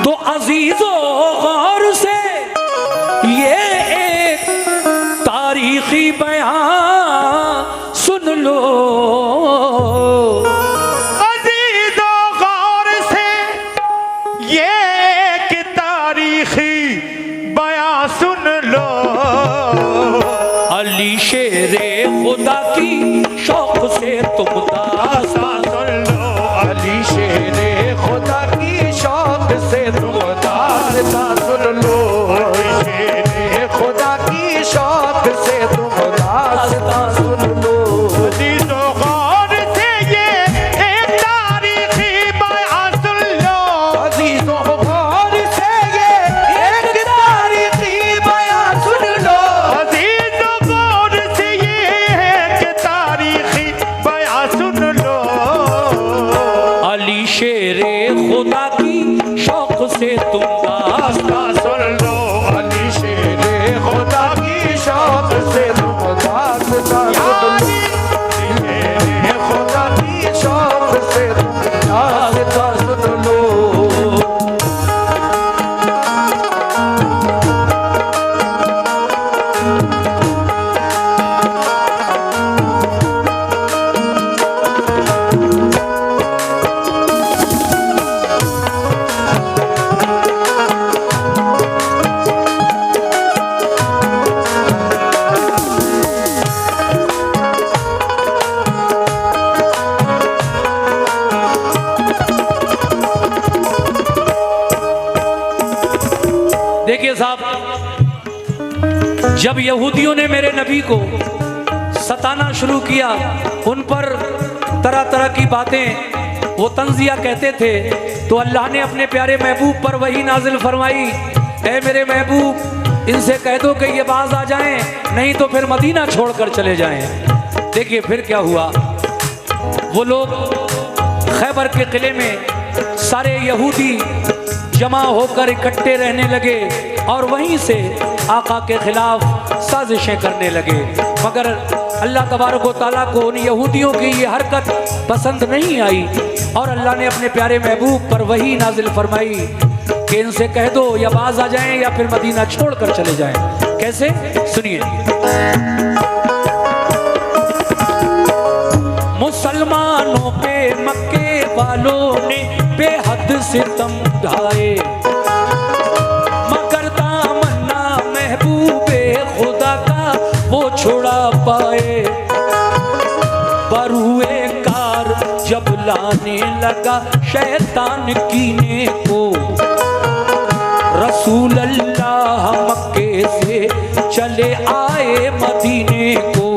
तो अजीजो गौर से ये एक तारीखी बयान सुन लो। अजीजो गौर से ये एक तारीखी बयान सुन लो। अली शेरे खुदा की शौक से तुम दास्तान सुन लो। अली शेरे खुदा की शौक से तुम दास्तान सुन लो। शेरे खुदा की शौक से तुम दास्तान सुन लो। अजीजो गौर से ये एक तारीखी बयान सुन लो। अजीजो गौर से ये एक तारीखी बयान सुन लो। अजीजो गौर से ये एक तारीखी बयान सुन लो। अली शेरे खुदा की शौक से तुम दास्तान सुन लो। अली शेरे खुदा की शौक से तुम दास्तान सुन लो। शेरे खुदा की शौक से तुम दास्तान सुन लो। देखिए साहब, जब यहूदियों ने मेरे नबी को सताना शुरू किया, उन पर तरह तरह की बातें वो तंजिया कहते थे, तो अल्लाह ने अपने प्यारे महबूब पर वही नाजिल फरमाई, ऐ मेरे महबूब इनसे कह दो कि ये बाज आ जाएं, नहीं तो फिर मदीना छोड़कर चले जाएं। देखिए फिर क्या हुआ, वो लोग खैबर के किले में सारे यहूदी जमा होकर इकट्ठे रहने लगे और वहीं से आका के खिलाफ साजिशें करने लगे। मगर अल्लाह तबारक व तआला को उन यहूदियों की ये हरकत पसंद नहीं आई और अल्लाह ने अपने प्यारे महबूब पर वही नाजिल फरमाई कि इनसे कह दो या बाज आ जाएं या फिर मदीना छोड़कर चले जाएं। कैसे, सुनिए। मुसलमानों पे मक्के वालों ने बेहद सितम ढाए, मगर दामना महबूबे खुदा का वो छुड़ा पाए। बरुए कार जब लाने लगा शैतान कीने को, रसूल अल्लाह मक्के से चले आए मदीने को।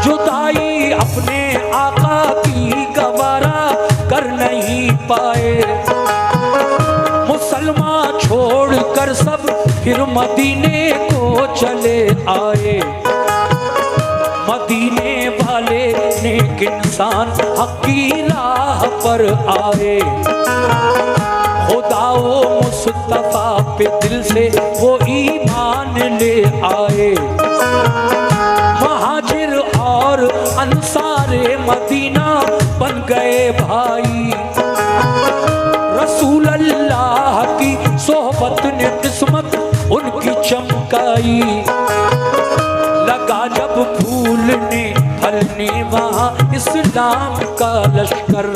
जुदाई अपने आका की गवारा कर नहीं पाए, मुसलमान छोड़कर सब फिर मदीने को चले आए। मदीने वाले नेक इंसान हक की राह पर आए, खुदा वो मुस्तफा पे दिल से वो ईमान ले आए। महाजिर और अंसारे मदीना बन गए भाई, रसूल अल्लाह की सोहबत ने किस्मत उनकी चमकाई। लगा जब फूलने फलने वहाँ इस्लाम का लश्कर,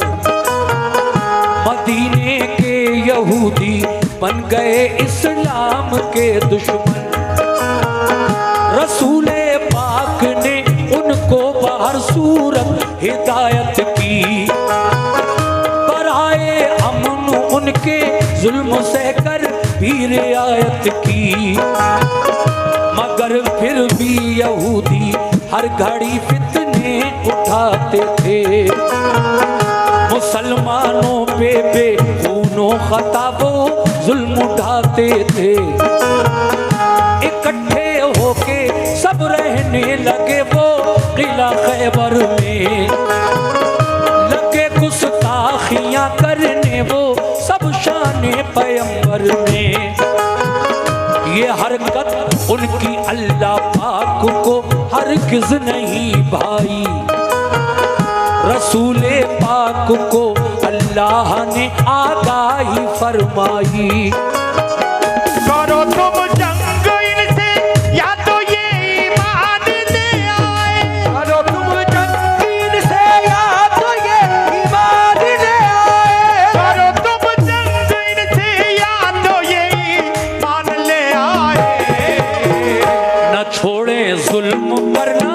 मदीने के यहूदी बन गए इस्लाम के दुश्मन। रसूले पाक ने उनको बाहर सूरत हिदायत की, बराए अमन उनके जुल्म सहकर भी रियायत की। मगर फिर भी यहूदी हर घड़ी फितने उठाते थे, मुसलमानों पे बेखूनो खता वो जुल्म उठाते थे। इकट्ठे होके सब रहने लगे वो किला खैबर में, लगे गुस्ताखियां करने वो सब शाने पैगंबर में। ये हरकत उनकी अल्लाह पाक को हरगिज़ नहीं भाई, रसूले पाक को अल्लाह ने आगाही फरमाई। करो तुम जंग इनसे या तो ये ईमान ले आए। करो तुम जंग इनसे या तो ये ईमान ले आए। करो तुम जंग इनसे या तो ये ईमान ले आए। न छोड़े जुल्म करना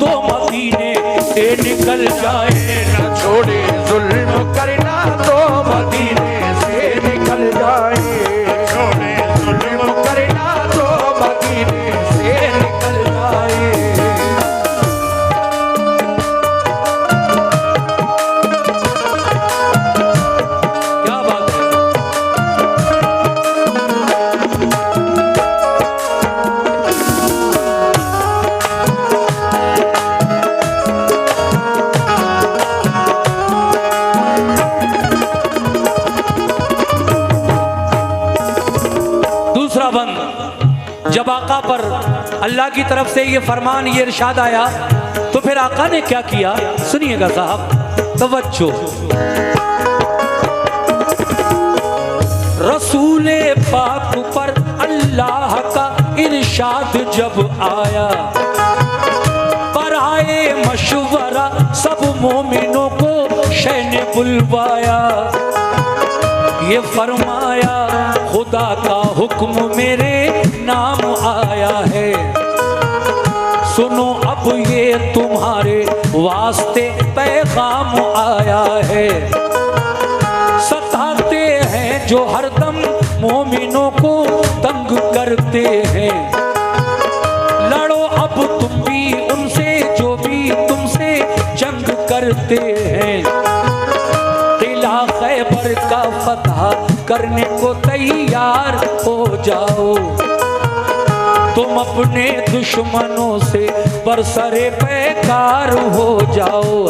तो मदीने से निकल जाए। न छोड़े जुल्म करना तो मदीने से निकल जाए। छोड़े जुल्म करना तो मदीने से निकल जाए। क्या बात है। दूसरा बंद, जब आका पर अल्लाह की तरफ से ये फरमान, ये इरशाद आया, तो फिर आका ने क्या किया, सुनिएगा साहब, तवज्जो। रसूले पाक पर अल्लाह का इरशाद जब आया, पर आए मशवरा सब मोमिनों को शह ने बुलवाया। ये फरमाया खुदा का हुक्म मेरे नाम आया है, सुनो अब ये तुम्हारे वास्ते पैगाम आया है। सताते हैं जो हरदम मोमिनों को तंग करते हैं, लड़ो अब तुम भी उनसे जो भी तुमसे जंग करते हैं। किला खैबर का फतह करने को तैयार हो जाओ, तुम अपने दुश्मनों से बरसरे पैकार हो जाओ।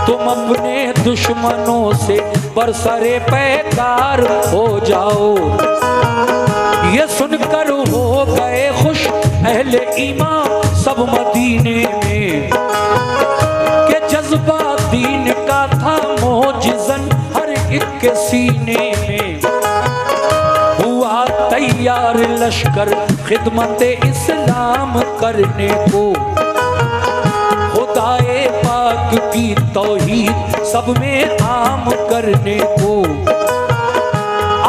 तुम अपने दुश्मनों से बरसरे पैकार हो जाओ। ये सुनकर हो गए खुश अहले ईमान सब मदीने में, के जज्बा दीन का था मोजिज़न हर एक के सीने में। हुआ तैयार लश्कर खिदमत इस्लाम करने को, खुदाए पाक की तौहीद सब में आम करने को।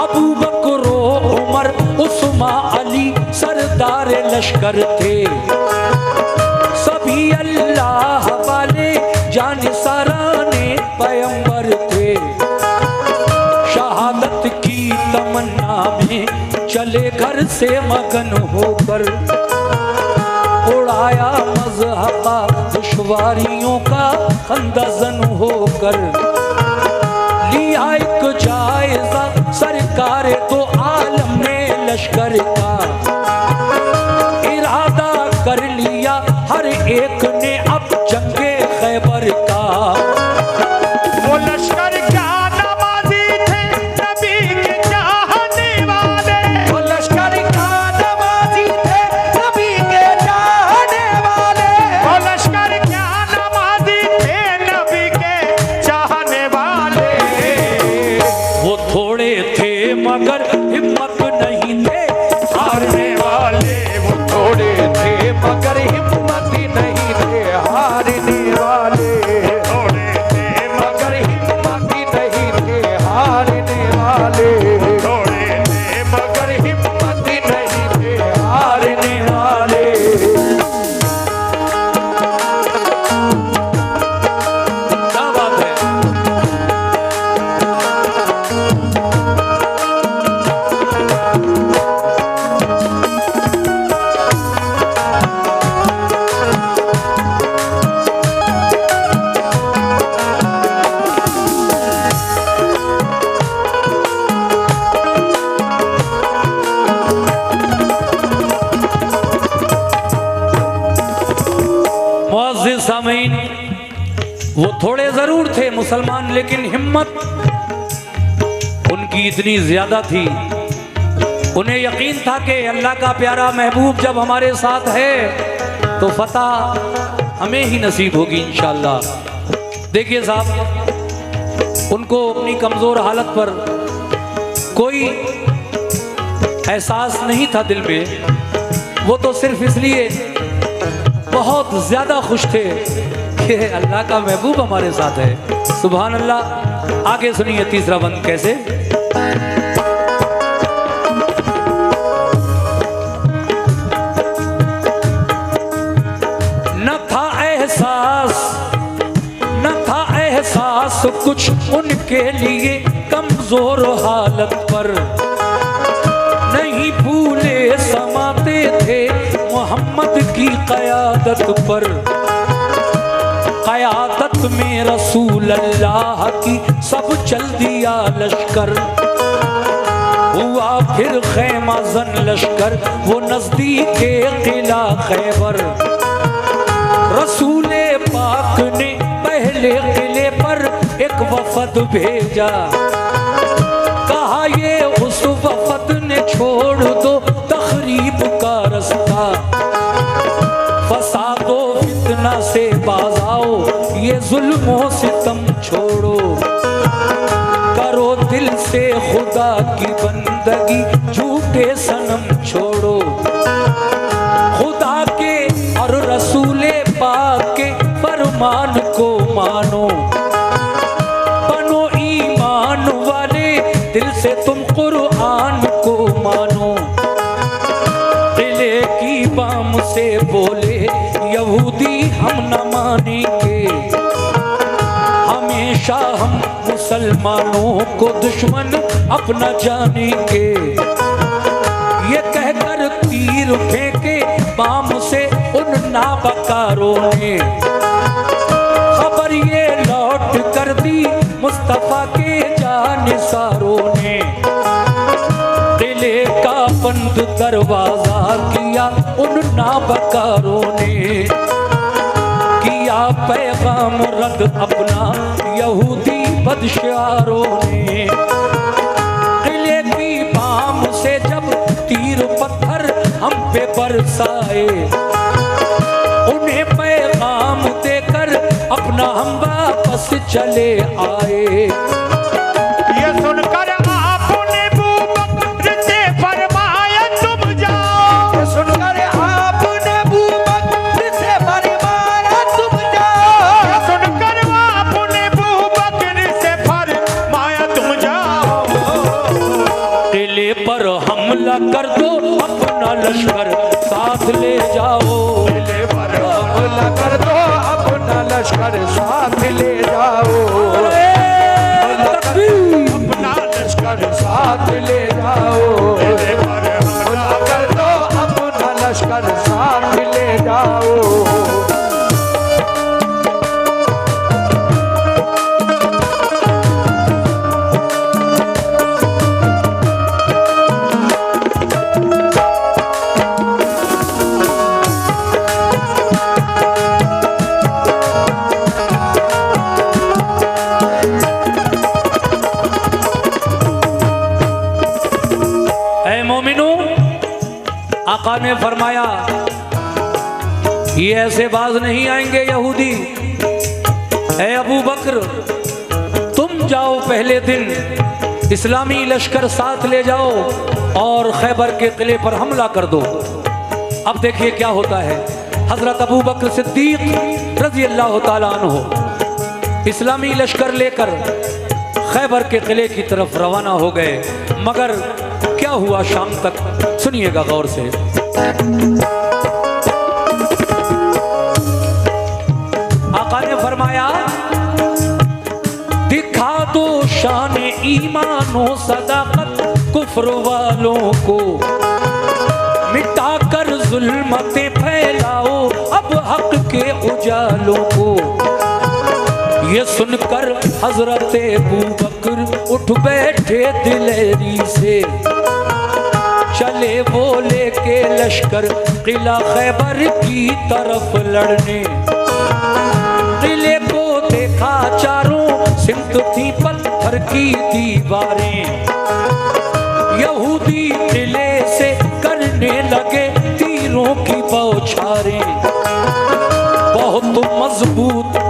अबू बकर उमर उस्मान अली सरदार लश्कर थे, सभी अल्लाह वाले जानिसाराने पैगंबर थे। शहादत की तमन्ना में चले घर से मगन होकर, उड़ाया मज़हबा दुश्वारियों का खंदजन होकर। लिया एक जायजा सरकार दो आलम ने लश्कर का, इरादा कर लिया हर एक ने अब जंगे खैबर का। वो लश्कर क्या नमाज़ी थे नबी के चाहने वाले। वो लश्कर का नमाज़ी थे नबी के चाहने वाले। वो लश्कर क्या नमाज़ी थे नबी के चाहने वाले। वो थोड़े थे मगर हिम्मत नहीं थे हारने वाले। वो थोड़े थे मगर हिम्मत नहीं थे हारने वाले। थोड़े थे मगर हिम्मत नहीं थे हारने वाले। थोड़े थे मगर हिम्मत नहीं थे हारने वाले। क्या बात है। मुअज़्ज़िज़ सामीन, वो थोड़े जरूर थे मुसलमान, लेकिन हिम्मत उनकी इतनी ज्यादा थी। उन्हें यकीन था कि अल्लाह का प्यारा महबूब जब हमारे साथ है तो फतह हमें ही नसीब होगी इंशाअल्लाह। देखिए साहब, उनको अपनी कमज़ोर हालत पर कोई एहसास नहीं था दिल में, वो तो सिर्फ इसलिए बहुत ज्यादा खुश थे कि अल्लाह का महबूब हमारे साथ है। सुभान अल्लाह। आगे सुनिए तीसरा बंद कैसे। कुछ उनके लिए कमजोर हालत पर, नहीं भूले समाते थे मोहम्मद की क़यादत पर। क़यादत में रसूल अल्लाह की सब चल दिया लश्कर, हुआ फिर खैमा जन लश्कर वो नजदीक किला खैबर। रसूले पाक ने पहले किले पर एक वफद भेजा, कहा ये उस वफद ने छोड़ दो तखरीब का रास्ता। फसादो फितना से बाज आओ, ये जुल्मों सितम छोड़ो। करो दिल से खुदा की बंदगी, झूठे सनम छोड़ो। खुदा के और रसूले पाक के फरमान को मानो, बनो ईमान वाले दिल से तुम कुरान को मानो। किले की बाम से बोले यहूदी हम न मानेंगे, हमेशा हम मुसलमानों को दुश्मन अपना जानेंगे। ये कहकर तीर फेंके बाम से उन नाबकारों ने, खबर ये लौट कर दी मुस्तफा के जानिसारों ने। किले का बंद दरवाजा किया उन नाबकारों ने, किया पैगाम रद्द अपना यहूदी बदशारों ने। किले की बाम से जब तीर पत्थर हम पे बरसाए, उन्हें पैगाम देकर अपना हम वापस चले आए। ये सुनकर आपने बूबकर से फरमाया तुम जाओ, ये सुनकर आपने बूबकर से फरमाया तुम जाओ, ये सुनकर आपने बूबकर से फरमाया तुम जाओ। किले पर हमला कर दो अपना लश्कर साथ ले जाओ। किले पर हमला कर दो अपना लश्कर साथ ले जाओ। अपना लश्कर साथ ले जाओ। किले पर हमला कर दो अपना लश्कर साथ ले जाओ। आका ने फरमाया ये ऐसे बाज नहीं आएंगे यहूदी। ऐ अबू बकर तुम जाओ, पहले दिन इस्लामी लश्कर साथ ले जाओ और खैबर के किले पर हमला कर दो। अब देखिए क्या होता है। हजरत अबू बकर सिद्दीक रजी अल्लाह ताला अन्हु इस्लामी लश्कर लेकर खैबर के किले की तरफ रवाना हो गए। मगर क्या हुआ शाम तक, सुनिएगा गौर से। आका ने फरमाया दिखा दो शान ईमानो सदाकत कुफ्र वालों को, मिटाकर जुल्मतें फैलाओ अब हक के उजालों को। ये सुनकर हजरत अबू बकर उठ बैठे दिलेरी से, चले बोले के लश्कर किला खैबर की तरफ लड़ने। किले को देखा चारों सिमत थी पत्थर की दीवारें, यहूदी किले से करने लगे तीरों की बौछारें। बहुत मजबूत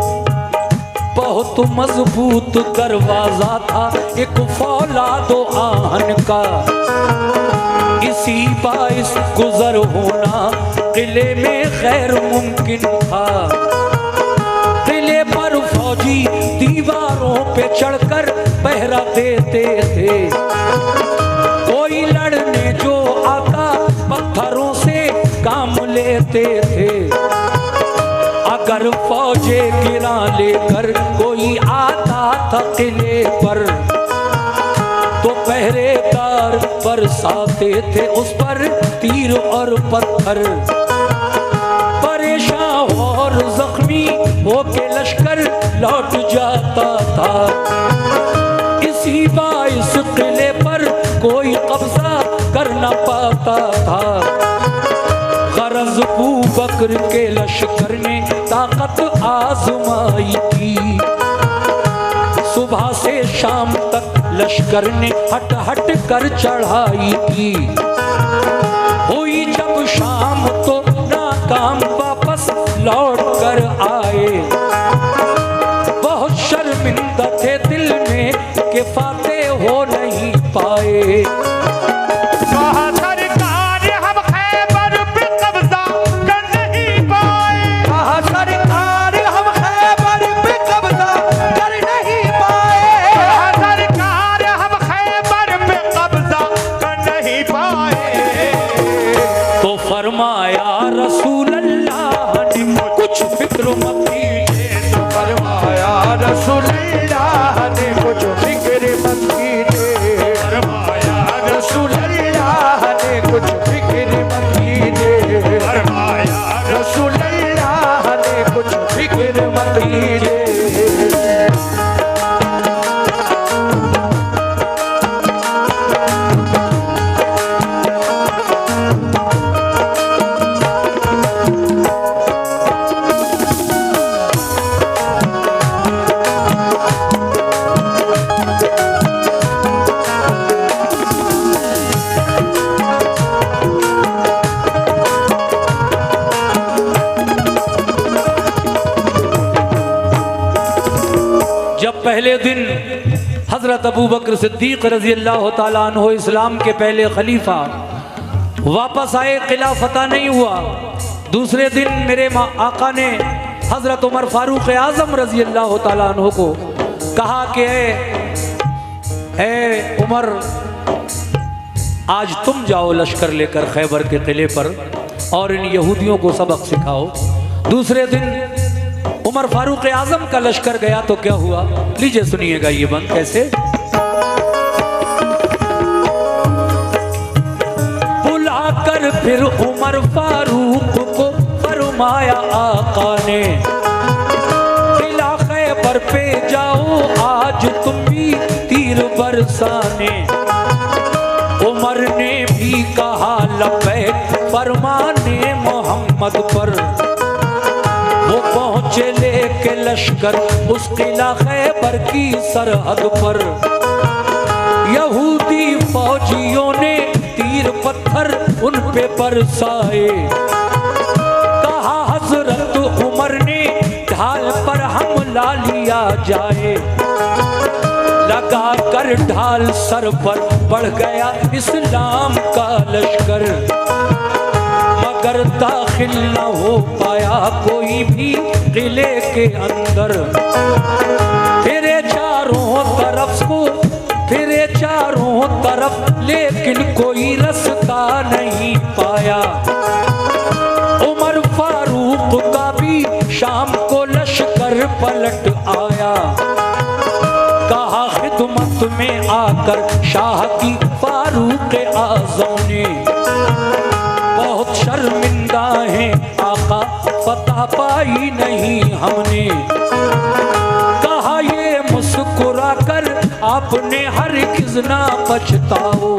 बहुत मजबूत दरवाजा था एक फौलादो आहन का। इसी बाइस गुजर होना किले में खैर मुमकिन था। किले पर फौजी दीवारों पे चढ़कर पहरा देते थे। कोई लड़ने जो आता पत्थरों से काम लेते थे। अगर फौजे गिरा लेकर कोई आता था किले पर तो पहरेदार बरसाते थे उस पर तीर और पत्थर। परेशान और जख्मी होके लश्कर लौट जाता था। इसी बाइस किले पर कोई कब्जा कर न पाता था। गरज अबू बकर के लश्कर ने ताकत आजमाई थी। सुबह से शाम तक लश्कर ने हट हट कर चढ़ाई की। हुई जब शाम तो नाकाम वापस लौट कर आए। बहुत शर्मिंदा थे दिल में कि फातेह हो नहीं पाए। फरमाया रसूल अल्लाह ने कुछ फिक्र मत कीजिए। तो फरमाया रसूल अल्लाह ने कुछ फिक्र मत कीजिए। फरमाया रसूल अल्लाह ने कुछ फिक्र मत कीजिए। फरमाया रसूल अल्लाह ने कुछ फिक्र मत कीजिए। पहले दिन हजरत अबू बकर सिद्दीक रजी अल्लाह ताला अन्हु इस्लाम के पहले खलीफा वापस आए, किला फतह नहीं हुआ। दूसरे दिन मेरे आका ने हजरत उमर फारूक आजम रजी अल्लाह ताला अन्हु को कहा कि ए उमर, आज तुम जाओ लश्कर लेकर खैबर के किले पर और इन यहूदियों को सबक सिखाओ। दूसरे दिन उमर फारूक आजम का लश्कर गया तो क्या हुआ, लीजिए सुनिएगा ये बंद कैसे। बुलाकर फिर उमर फारूक को फरमाया आका ने, किला खैबर पे जाओ आज तुम भी तीर बरसाने। उमर ने भी कहा लब्बैक फरमाने मोहम्मद पर। वो पहुंचे लेके लश्कर उस किला खैबर की सरहद पर। यहूदी फौजियों ने तीर पत्थर उन पे बरसाए। कहा हजरत उमर ने ढाल पर हमला लिया जाए। लगा कर ढाल सर पर बढ़ गया इस्लाम का लश्कर, मगर दाखिल न हो पाया कोई भी किले के अंदर। फिरे चारों तरफ को, फिरे चारों तरफ लेकिन कोई रास्ता नहीं पाया। उमर फारूक का भी शाम को लश्कर पलट आया। कहा खिदमत में आकर शाह की फारूक आजम ने, बहुत शर्मिंदा है आका फतह पाई नहीं हमने। कहा ये मुस्कुरा कर आपने हरगिज़ ना पछताओ,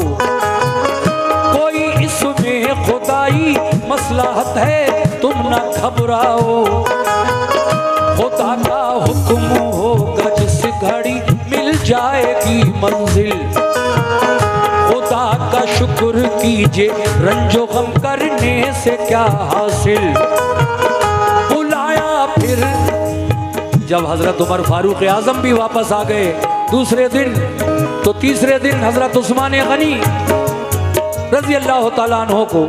कोई इसमें खुदाई मसलहत है तुम ना घबराओ। खुदा का हुक्म होगा जिस घड़ी मिल जाएगी मंजिल। खुदा का शुक्र कीजिए रंजो गम करने से क्या हासिल। बुलाया फिर जब हजरत उमर फारूक आजम भी वापस आ गए दूसरे दिन, तो तीसरे दिन हजरत उस्मान गनी रजी अल्लाह तआला अन्हो को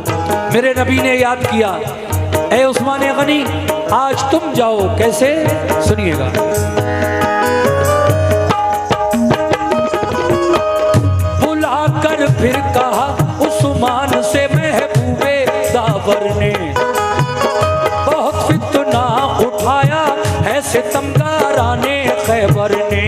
मेरे नबी ने याद किया, ए उस्मान गनी आज तुम जाओ। कैसे, सुनिएगा। बुलाकर फिर कहा उस्मान से महबूबे दावर ने, बहुत फितना उठाया है सितमगाराने खैबर ने।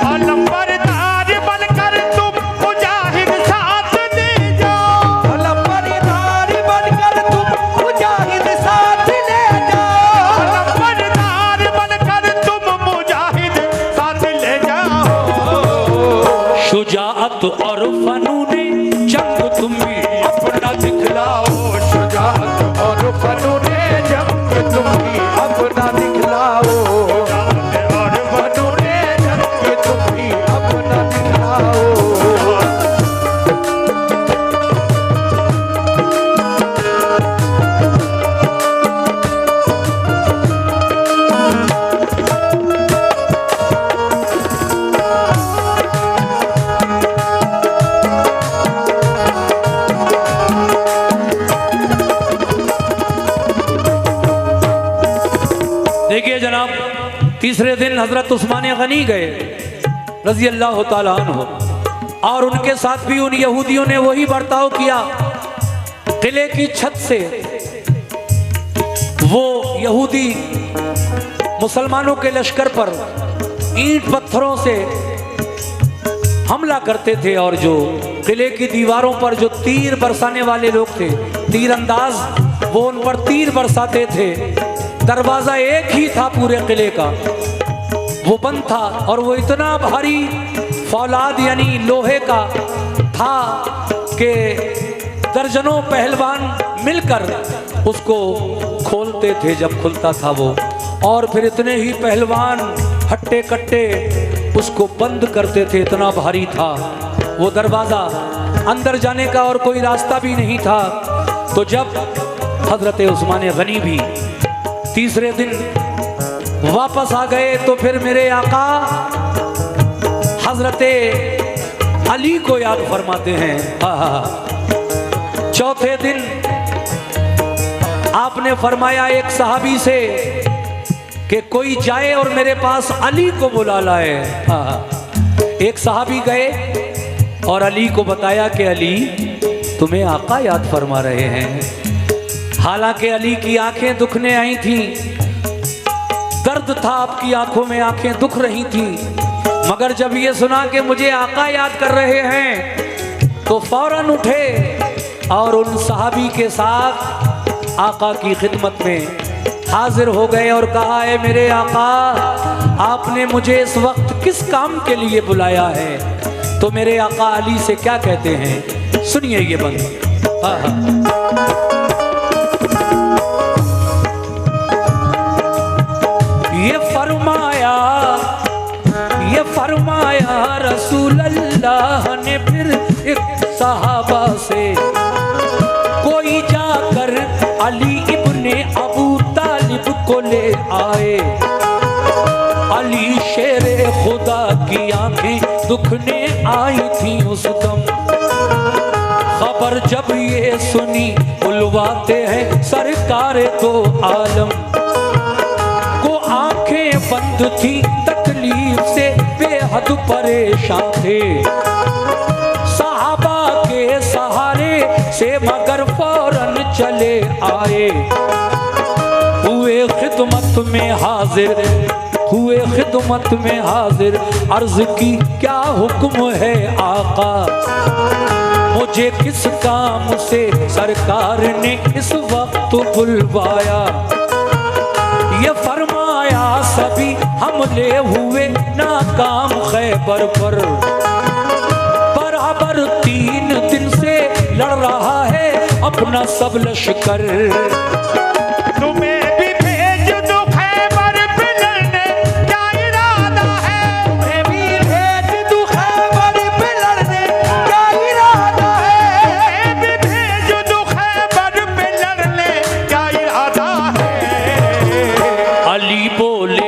अलंबरदार बनकर तुम मुजाहिद साथ ले जाओ, अलंबरदार बनकर तुम मुजाहिद साथ ले जाओ, अलंबरदार बनकर तुम मुजाहिद साथ ले जाओ। शुजाअत और फनूने जंग तुम भी अपना दिखलाओ, शुजाअत और फनूने जंग तुम भी अपना दिखलाओ, और फनूने जंग तुम भी अपना दिखलाओ। देखिए जनाब, तीसरे दिन हजरत उस्मान गनी गए रजी अल्लाह तआला अन्हु, और उनके साथ भी उन यहूदियों ने वही बर्ताव किया। किले की छत से वो यहूदी मुसलमानों के लश्कर पर ईंट पत्थरों से हमला करते थे, और जो किले की दीवारों पर जो तीर बरसाने वाले लोग थे, तीरंदाज, वो उन पर तीर बरसाते थे। दरवाजा एक ही था पूरे किले का, वो बंद था, और वो इतना भारी फौलाद यानी लोहे का था कि दर्जनों पहलवान मिलकर उसको खोलते थे जब खुलता था वो, और फिर इतने ही पहलवान हट्टे कट्टे उसको बंद करते थे, इतना भारी था वो दरवाजा, अंदर जाने का और कोई रास्ता भी नहीं था। तो जब हजरत उस्मान गनी भी तीसरे दिन वापस आ गए, तो फिर मेरे आका हजरते अली को याद फरमाते हैं। चौथे दिन आपने फरमाया एक सहाबी से कि कोई जाए और मेरे पास अली को बुला लाए। एक सहाबी गए और अली को बताया कि अली तुम्हें आका याद फरमा रहे हैं। हालांकि अली की आंखें दुखने आई थी, दर्द था आपकी आंखों में, आंखें दुख रही थी, मगर जब ये सुना कि मुझे आका याद कर रहे हैं तो फौरन उठे और उन सहाबी के साथ आका की खिदमत में हाजिर हो गए और कहा, है मेरे आका आपने मुझे इस वक्त किस काम के लिए बुलाया है? तो मेरे आका अली से क्या कहते हैं, सुनिए ये बंद। ये फरमाया रसूल अल्लाह ने फिर एक सहाबा से, कोई जाकर अली इब्ने अबू तालिब को ले आए। अली शेरे खुदा की आंखें दुखने आई थी उस दम, खबर जब ये सुनी बुलवाते हैं सरकार दो आलम को, आंखें बंद थी तकलीफ से बेहद परेशान थे, सहाबा के सहारे से मगर फौरन चले आए। हुए खिदमत में हाजिर अर्ज की क्या हुक्म है आका, मुझे किस काम से सरकार ने इस वक्त बुलवाया? ये फरमाया सभी हमले हुए नाकाम खैबर पर, बराबर 3 दिन से लड़ रहा है अपना सब लश्कर। तुम्हें भी भेज दो खैबर पे लड़ने, क्या इरादा है? तुम्हें भी भेज दो खैबर पे लड़ने, क्या इरादा है? तुम्हें भी भेज दो खैबर पे लड़ने, क्या इरादा है? अली बोले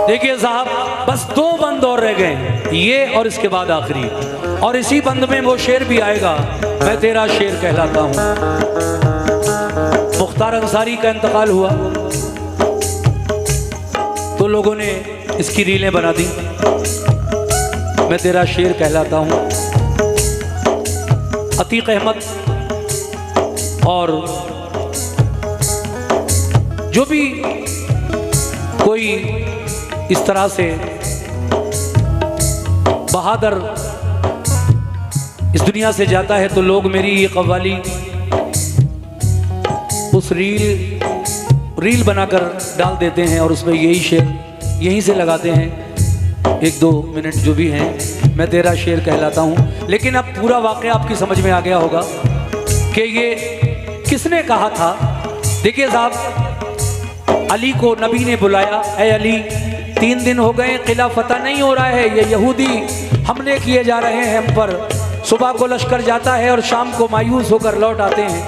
देखिए साहब, बस 2 बंद और रह गए, ये और इसके बाद आखिरी, और इसी बंद में वो शेर भी आएगा, मैं तेरा शेर कहलाता हूं। मुख्तार अंसारी का इंतकाल हुआ तो लोगों ने इसकी रीलें बना दी, मैं तेरा शेर कहलाता हूं। अतीक अहमद और जो भी कोई इस तरह से बहादुर इस दुनिया से जाता है तो लोग मेरी ये कव्वाली उस रील बनाकर डाल देते हैं और उसमें यही शेर यहीं से लगाते हैं, 1-2 मिनट जो भी हैं, मैं तेरा शेर कहलाता हूँ। लेकिन अब पूरा वाक़या आपकी समझ में आ गया होगा कि ये किसने कहा था। देखिए साहब, अली को नबी ने बुलाया, ऐ अली 3 दिन हो गए किला फतह नहीं हो रहा है, ये यहूदी हमले किए जा रहे हैं हम पर। सुबह को लश्कर जाता है और शाम को मायूस होकर लौट आते हैं।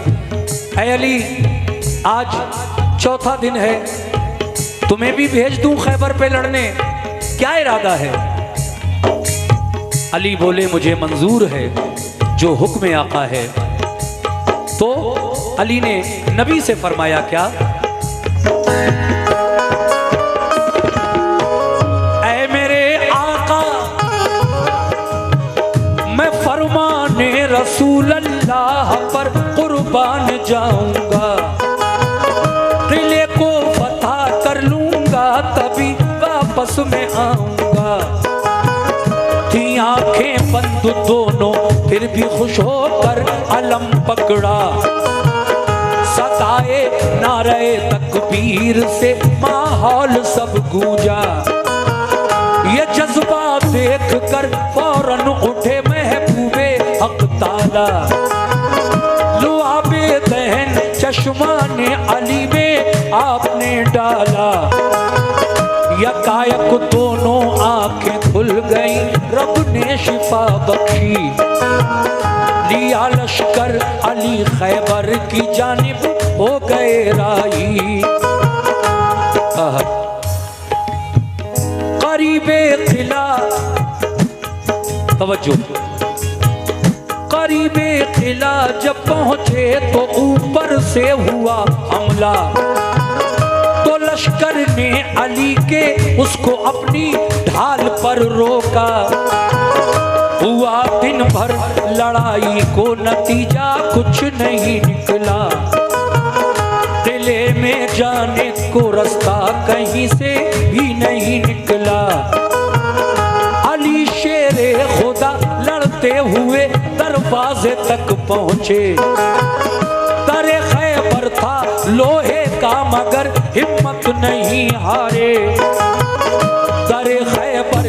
ऐ अली आज 4था दिन है, तुम्हें भी भेज दूं खैबर पे लड़ने, क्या इरादा है? अली बोले मुझे मंजूर है जो हुक्म आका है। तो अली ने नबी से फरमाया क्या? ऐ मेरे आका, मैं फरमाने रसूल अल्लाह पर कुर्बान जाऊंगा, किले को फतह कर लूंगा तभी वापस में आऊंगा। थी आंखें बंद दोनों फिर भी खुश होकर अलम पकड़ा, सताए नारे तकबीर से माहौल सब गूंजा। ये जज्बा देख कर फौरन उठे महबूबे हक ताला, लुआबे दहन चश्मा ने अली में आपने डाला। यकायक दोनों आंखें खुल गई, रब ने शिफा बख्शी, लिया लश्कर अली खैबर की जानिब हो गए राही। करीबे किला, तवज्जो, करीबे किला जब पहुंचे तो ऊपर से हुआ हमला। तो लश्कर ने अली के उसको अपनी ढाल पर रोका। हुआ दिन भर लड़ाई को नतीजा कुछ नहीं निकला, किले में जाने को रास्ता कहीं से भी नहीं निकला। अली शेरे खुदा लड़ते हुए दरवाजे तक पहुंचे। दरे खैबर था लोहे का मगर हिम्मत नहीं हारे। दरे खैबर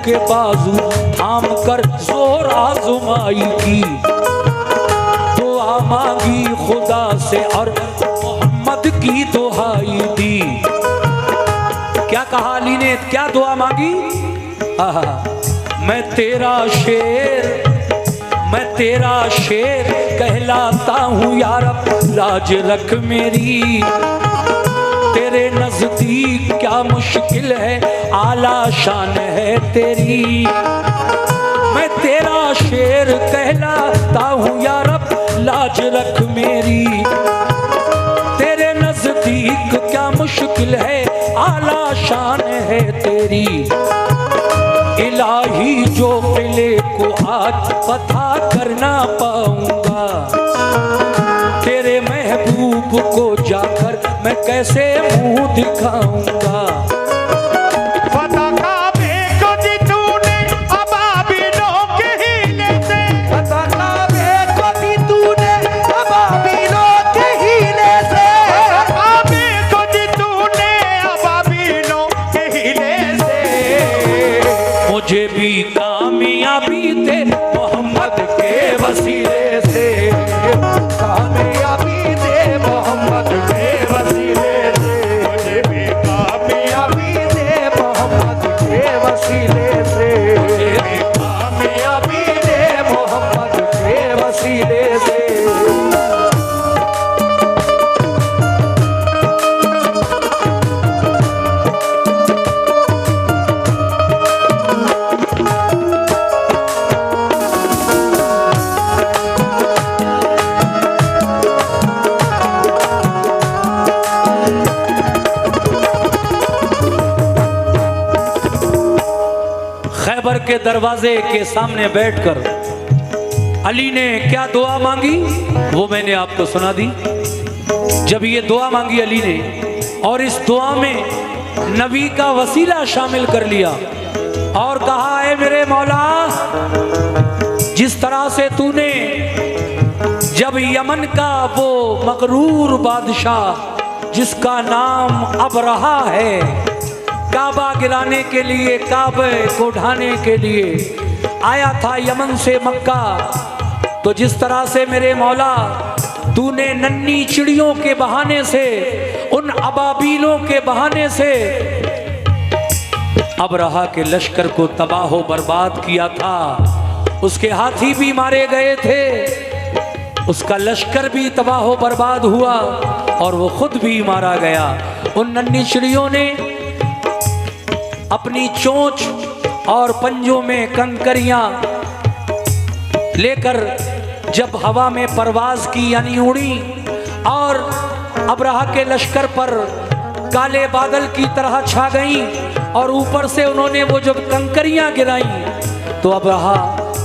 के बाजू थाम कर जोर आजमाई की। दुआ मांगी खुदा से और मोहम्मद की दुहाई दी। क्या कहा अली ने, क्या दुआ मांगी? मैं तेरा शेर कहलाता हूँ यार, लाज रख मेरी। तेरे नजदीक क्या मुश्किल है, आला शान है तेरी। मैं तेरा शेर कहलाता हूँ यार, लाज रख मेरी। तेरे नजदीक क्या मुश्किल है, आला शान है तेरी। इलाही जो किले को आज फतह करना पाऊंगा, तेरे महबूब को जाकर मैं कैसे मुंह दिखाऊंगा। फतह काबे को दी तूने अबाबिलों के हीले से, फतह काबे को दी तूने अबाबिलों के के दरवाजे के सामने बैठकर अली ने क्या दुआ मांगी वो मैंने आपको सुना दी। जब ये दुआ मांगी अली ने और इस दुआ में नबी का वसीला शामिल कर लिया और कहा, है मेरे मौला, जिस तरह से तूने जब यमन का वो मगरूर बादशाह जिसका नाम अबरहा है काबा गिराने के लिए, काबे को ढाने के लिए आया था यमन से मक्का, तो जिस तरह से मेरे मौला तूने नन्ही चिड़ियों के बहाने से, उन अबाबीलों के बहाने से अबरहा के लश्कर को तबाह बर्बाद किया था, उसके हाथी भी मारे गए थे, उसका लश्कर भी तबाह बर्बाद हुआ और वो खुद भी मारा गया। उन नन्ही चिड़ियों ने अपनी चोंच और पंजों में कंकरियां लेकर जब हवा में परवाज की यानी उड़ी और अबरहा के लश्कर पर काले बादल की तरह छा गईं और ऊपर से उन्होंने वो जब कंकरियां गिराईं तो अबरहा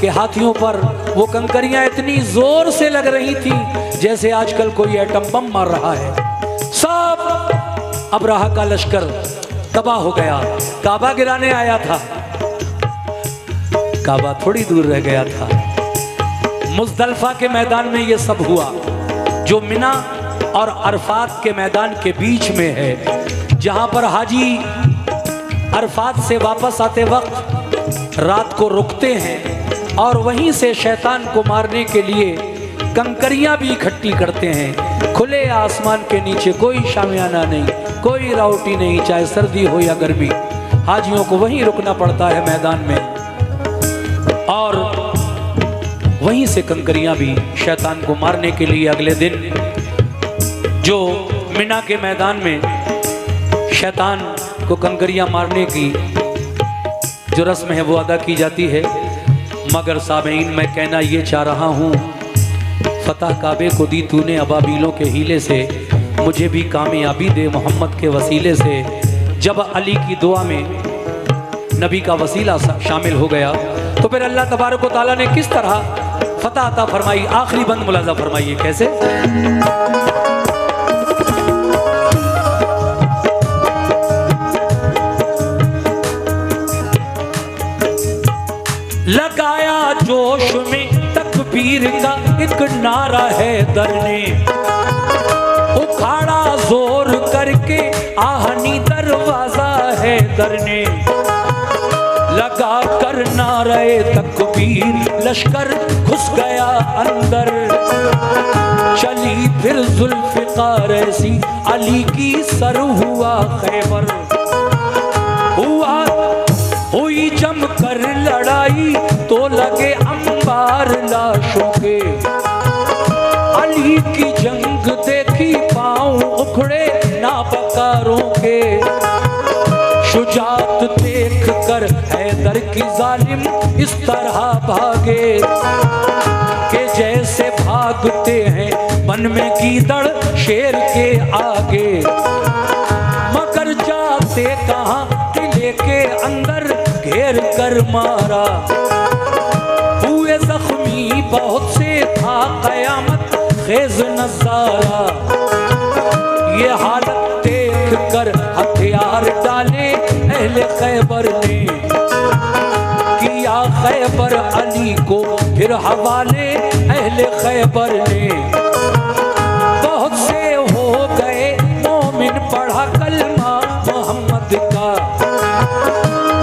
के हाथियों पर वो कंकरियां इतनी जोर से लग रही थी जैसे आजकल कोई एटम बम मार रहा है। सब अबरहा का लश्कर तबाह हो गया। काबा गिराने आया था, काबा थोड़ी दूर रह गया था। मुज़दलिफा के मैदान में ये सब हुआ जो मिना और अरफात के मैदान के बीच में है, जहां पर हाजी अरफात से वापस आते वक्त रात को रुकते हैं और वहीं से शैतान को मारने के लिए कंकरियां भी इकट्ठी करते हैं। खुले आसमान के नीचे कोई शामियाना नहीं, कोई राउटी नहीं, चाहे सर्दी हो या गर्मी, हाजियों को वहीं रुकना पड़ता है मैदान में और वहीं से कंकरियां भी शैतान को मारने के लिए अगले दिन जो मिना के मैदान में शैतान को कंकरियां मारने की जो रस्म है वो अदा की जाती है। मगर सामीन मैं कहना ये चाह रहा हूँ, फतह काबे को दी तूने अबाबीलों के हीले से, मुझे भी कामयाबी दे मोहम्मद के वसीले से। जब अली की दुआ में नबी का वसीला शामिल हो गया तो फिर अल्लाह तबारक व तआला ने किस तरह फतह अता फरमाई। आखिरी बंद मुलाजा फरमाइए कैसे। लगाया जोश में तकबीर का एक नारा है दर ने, उखाड़ा जोर करके आहनी दरवाजा है दर ने, लगा कर नारे तकबीर लश्कर घुस गया अंदर, चली फिर जुल्फ़िकार ऐसी अली की सर हुआ खैबर, हुई जम कर लड़ाई तो लगे अंबार लाशों के, अली की जंग देखी पांव उखड़े नापकारों के, शुजात देख कर हैदर की जालिम इस तरह भागे कि जैसे भागते हैं वन में गीदड़ शेर के आगे, मगर जाते कहाँ किले के अंदर घेर कर मारा, हुए जख्मी बहुत से था कयामत खेज नजारा, ये हालत देख कर हथियार डाले अहले खैबर ने, किया खैबर अली को फिर हवाले अहले खैबर ने, बहुत से हो गए मोमिन पढ़ा कलमा मोहम्मद का,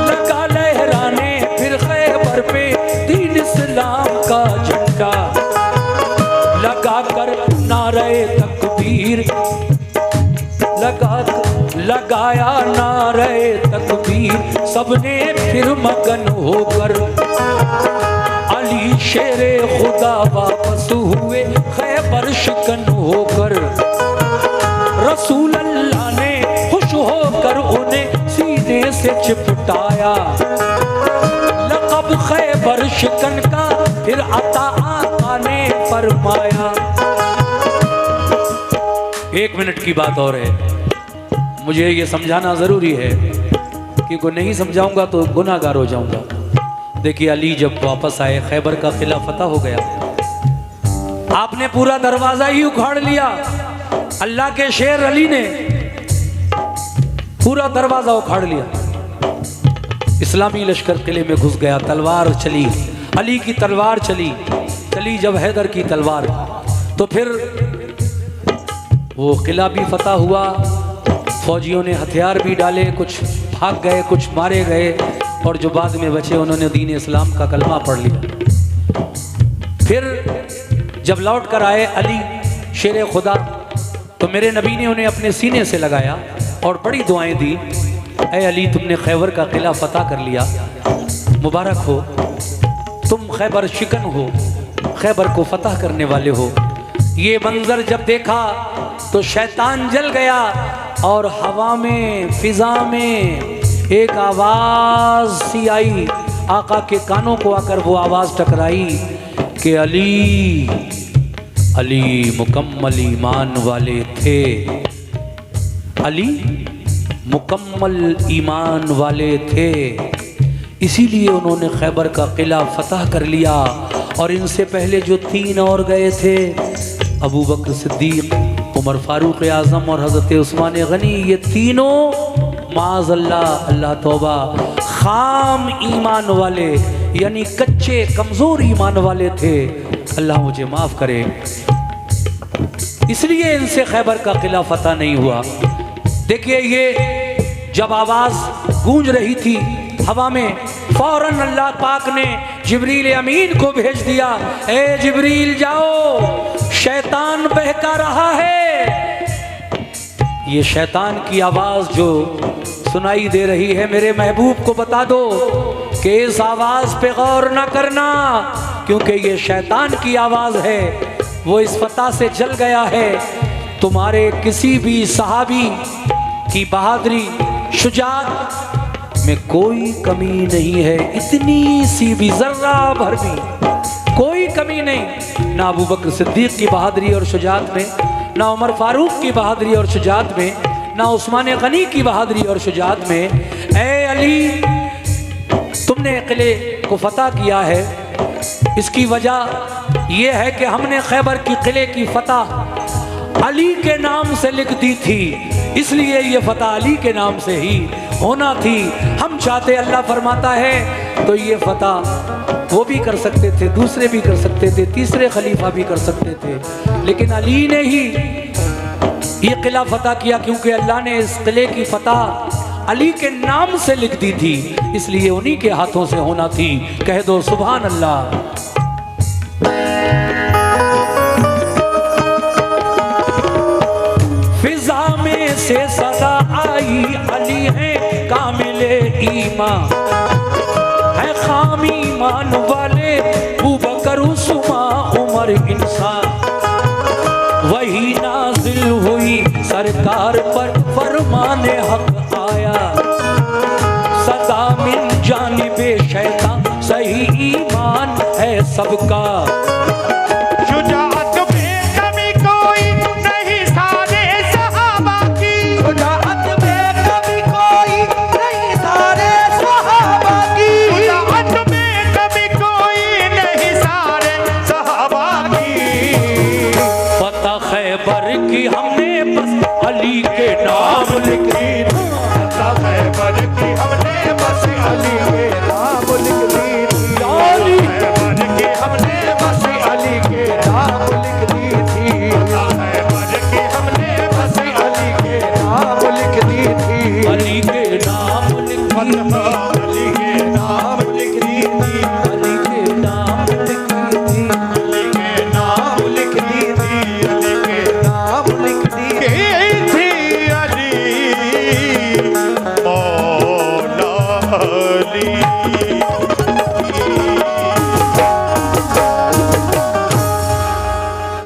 लगा लहराने फिर खैबर पे दीन इस्लाम का झंडा, लगा कर नारे तकबीर लगाया नारे तकबीर सबने फिर मगन होकर, अली शेरे खुदा वापस हुए खैबर शिकन होकर, रसूल अल्लाह ने खुश होकर उन्हें सीने से चिपटाया, लक़ब खैबर शिकन का फिर अता आका ने फरमाया। 1 मिनट की बात और है, मुझे ये समझाना ज़रूरी है, क्योंकि नहीं समझाऊंगा तो गुनाहगार हो जाऊंगा। देखिए अली जब वापस आए, खैबर का किला फतह हो गया, आपने पूरा दरवाजा ही उखाड़ लिया। अल्लाह के शेर अली ने पूरा दरवाजा उखाड़ लिया। इस्लामी लश्कर किले में घुस गया, तलवार चली, अली की तलवार चली जब हैदर की तलवार, तो फिर वो किला भी फतह हुआ। फौजियों ने हथियार भी डाले, कुछ भाग गए, कुछ मारे गए, और जो बाद में बचे उन्होंने दीन इस्लाम का कलमा पढ़ लिया। फिर जब लौट कर आए अली शेर खुदा, तो मेरे नबी ने उन्हें अपने सीने से लगाया और बड़ी दुआएं दी। ऐ अली, तुमने खैबर का किला फतह कर लिया, मुबारक हो, तुम खैबर शिकन हो, खैबर को फतह करने वाले हो। ये मंजर जब देखा तो शैतान जल गया, और हवा में, फिजा में एक आवाज सी आई, आका के कानों को आकर वो आवाज टकराई कि अली, अली मुकम्मल ईमान वाले थे, अली मुकम्मल ईमान वाले थे, इसीलिए उन्होंने खैबर का किला फतह कर लिया। और इनसे पहले जो 3 और गए थे, अबू बकर सिद्दीक, उमर फारूक आज़म और हज़रत उस्मान गनी, ये तीनों माज़अल्लाह, अल्लाह तौबा, खाम ईमान वाले, यानी कच्चे कमज़ोर ईमान वाले थे। अल्लाह मुझे माफ़ करे, इसलिए इनसे खैबर का किला फतह नहीं हुआ। देखिए ये जब आवाज़ गूंज रही थी हवा में, फौरन अल्लाह पाक ने जिब्रील अमीन को भेज दिया, ए जिब्रील जाओ, शैतान बहका रहा है। ये शैतान की आवाज़ जो सुनाई दे रही है, मेरे महबूब को बता दो कि इस आवाज़ पे गौर ना करना, क्योंकि ये शैतान की आवाज़ है, वो इस फतह से जल गया है। तुम्हारे किसी भी सहाबी की बहादुरी, शुजाअत में कोई कमी नहीं है, इतनी सी भी, जर्रा भर भी कोई कमी नहीं, ना अबू बकर सिद्दीक की बहादुरी और शुजाअत में, ना उमर फारूक की बहादुरी और शुजाअत में, ना उस्मान गनी की बहादुरी और शुजाअत में। ऐ अली, तुमने किले को फतह किया है, इसकी वजह यह है कि हमने खैबर की किले की फतह अली के नाम से लिख दी थी, इसलिए ये फतह अली के नाम से ही होना थी। हम चाहते, अल्लाह फरमाता है, तो ये फतह वो भी कर सकते थे, दूसरे भी कर सकते थे, तीसरे खलीफा भी कर सकते थे, लेकिन अली ने ही ये किला फतह किया, क्योंकि अल्लाह ने इस किले की फतह अली के नाम से लिख दी थी, इसलिए उन्हीं के हाथों से होना थी। कह दो सुभान अल्लाह। फिजा में से सदा आई, अली है कामिले ईमान, है खाम ईमान वाले, अबू बकर उस्मान उमर इंसान, वही नाजिल हुई सरकार पर फरमाने हक आया, सदा मिन जानिबे शैतान, सही ईमान है सबका। शुजाअत में कमी कोई नहीं सारे सहाबा की, शुजाअत में कमी कोई नहीं सारे सहाबा की, शुजाअत में कमी कोई नहीं सारे सहाबा की। फतह खैबर की हमने बस अली